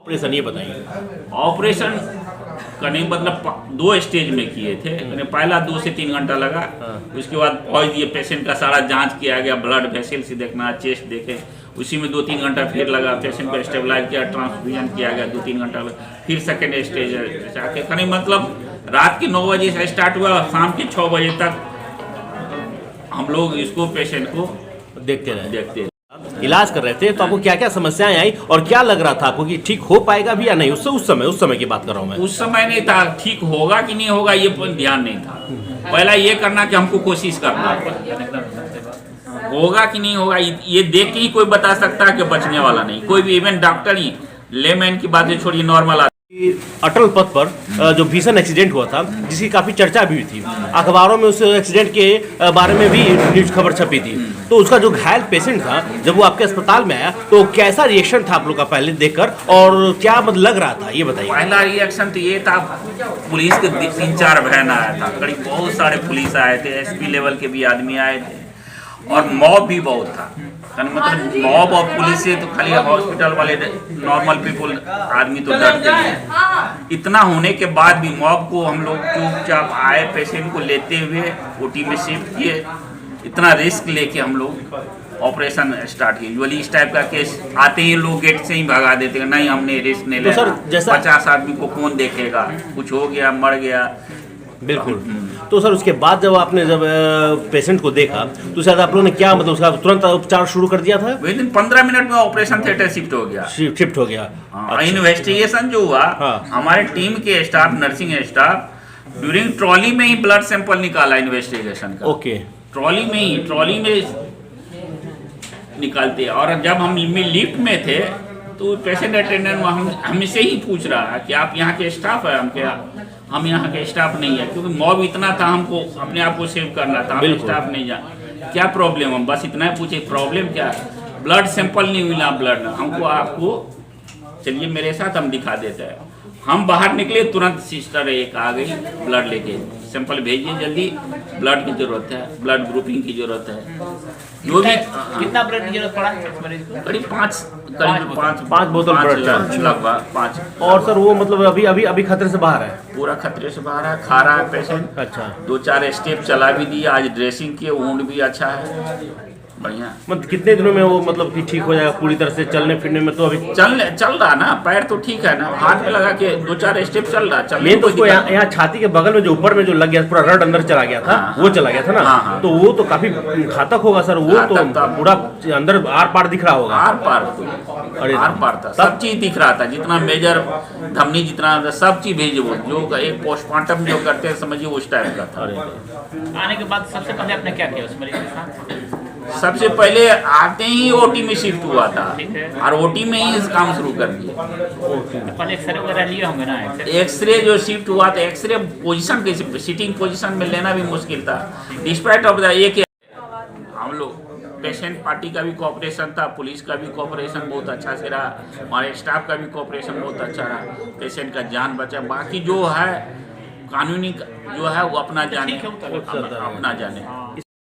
Operation ये बताइए। Operation करने मतलब 2 स्टेज में किए थे। पहला 2 से 3 घंटा लगा। उसके बाद पहुँच दिए, पेशेंट का सारा जांच किया गया, ब्लड वेसल्स देखना, चेस्ट देखे, उसी में 2-3 घंटा फिर लगा। पेशेंट को स्टेबलाइज किया, ट्रांसफ्यूजन किया गया, 2-3 घंटा लगा। फिर सेकेंड स्टेज जाके कहीं मतलब रात के 9 बजे से स्टार्ट हुआ, शाम के 6 बजे तक हम लोग इसको पेशेंट को देखते इलाज कर रहे थे। तो आपको क्या क्या समस्याएं आई और क्या लग रहा था आपको कि ठीक हो पाएगा भी या नहीं? उस समय की बात कर रहा हूँ मैं। उस समय नहीं था, ठीक होगा कि नहीं होगा ये ध्यान नहीं था। पहला ये करना कि हमको कोशिश करना, होगा कि नहीं होगा ये देख के ही कोई बता सकता है कि बचने वाला नहीं। कोई भी इवन डॉक्टर ही लेमैन की बातें छोड़िए, नॉर्मल अटल पथ पर जो भीषण एक्सीडेंट हुआ था, जिसकी काफी चर्चा भी हुई थी, अखबारों में उस एक्सीडेंट के बारे में भी न्यूज खबर छपी थी। तो उसका जो घायल पेशेंट था, जब वो आपके अस्पताल में आया तो कैसा रिएक्शन था आप लोग का पहले देखकर, और क्या मतलब लग रहा था ये बताइए। पहला रिएक्शन तो ये था, पुलिस के 3-4 वैन आया था, करीब बहुत सारे पुलिस आए थे, एसपी लेवल के भी आदमी आए थे, और मॉब भी बहुत था। मतलब मॉब और पुलिस से तो खाली हॉस्पिटल वाले नॉर्मल पीपल आदमी तो डरते हैं। इतना होने के बाद भी मॉब को हम लोग चुपचाप आए, पेशेंट को लेते हुए ओटी में शिफ्ट किए। इतना रिस्क लेके हम लोग ऑपरेशन स्टार्ट किए। यूजुअली इस टाइप का केस आते ही लोग गेट से ही भगा देते हैं, नहीं हमने रिस्क नहीं लेना। जैसा 50 आदमी को कौन देखेगा, कुछ हो गया मर गया। बिल्कुल। तो सर उसके बाद जब आपने पेशेंट को देखा तो शायद आप लोगों ने क्या मतलब उसका तुरंत उपचार शुरू कर दिया था? विदिन 15 मिनट में ऑपरेशन थिएटर शिफ्ट हो गया। अच्छा। इन्वेस्टिगेशन जो हुआ, हमारे टीम के staff, nursing staff during trolley में ही ब्लड सैंपल निकाला इन्वेस्टिगेशन का। ओके। ट्रॉली में निकालते। और जब हम लिफ्ट में थे तो पेशेंट अटेंडेंट हमसे ही पूछ रहा है कि आप यहाँ के स्टाफ है? हम यहाँ के स्टाफ नहीं है, क्योंकि मॉब इतना था, हमको अपने आप को सेव करना था। हम स्टाफ नहीं जा, क्या प्रॉब्लम, हम बस इतना ही पूछे प्रॉब्लम क्या है? ब्लड सैंपल नहीं मिला, ब्लड हमको, आपको चलिए मेरे साथ, हम दिखा देते हैं। हम बाहर निकले, तुरंत सिस्टर एक आ गई, ब्लड लेके, सैंपल भेजिए जल्दी, ब्लड की जरूरत है, ब्लड ग्रुपिंग की जरूरत है। जो भी कितना ब्लड की जरूरत पड़ा मरीज को? करीब 5 बोतल लगभग 5। और सर वो मतलब अभी खतरे से बाहर है? पूरा खतरे से बाहर है, खा रहा है पेशेंट। अच्छा। 2-4 स्टेप चला भी दिया, आज ड्रेसिंग किए, वुंड भी अच्छा है, बढ़िया। मतलब कितने दिनों में वो मतलब कि ठीक हो जाएगा पूरी तरह से चलने फिरने में? तो अभी चल रहा ना, पैर तो ठीक है ना, हाथ में लगा के 2-4 स्टेप चल रहा। मेन तो उसको यहाँ छाती के बगल में जो ऊपर में जो लग गया, पूरा रड अंदर चला गया था। वो चला गया था ना। तो वो तो काफी घातक होगा सर। वो तो पूरा अंदर आर पार दिख रहा होगा। आर पार था, सब चीज दिख रहा था, जितना मेजर धमनी जितना सब चीज भेजे। जो एक पोस्टमार्टम जो करते हैं समझिए उस टाइप का था। आने के बाद सबसे पहले आपने क्या किया उस मरीज के साथ? सबसे पहले आते ही ओटी में शिफ्ट हुआ था, और ओटी में ही इस काम शुरू कर दिया। पहले एक्सरे वगैरह लिए होंगे ना? एक्सरे जो शिफ्ट हुआ था, एक्सरे पोजीशन कैसे, सिटिंग पोजीशन में लेना भी मुश्किल था। डिस्पाइट ऑफ द ये हम लोग पेशेंट पार्टी का भी कोऑपरेशन था, पुलिस का भी कोऑपरेशन बहुत अच्छा से रहा, हमारे स्टाफ का भी कोऑपरेशन बहुत अच्छा रहा, पेशेंट का जान बचा। बाकी जो है कानूनी जो है वो अपना जाने।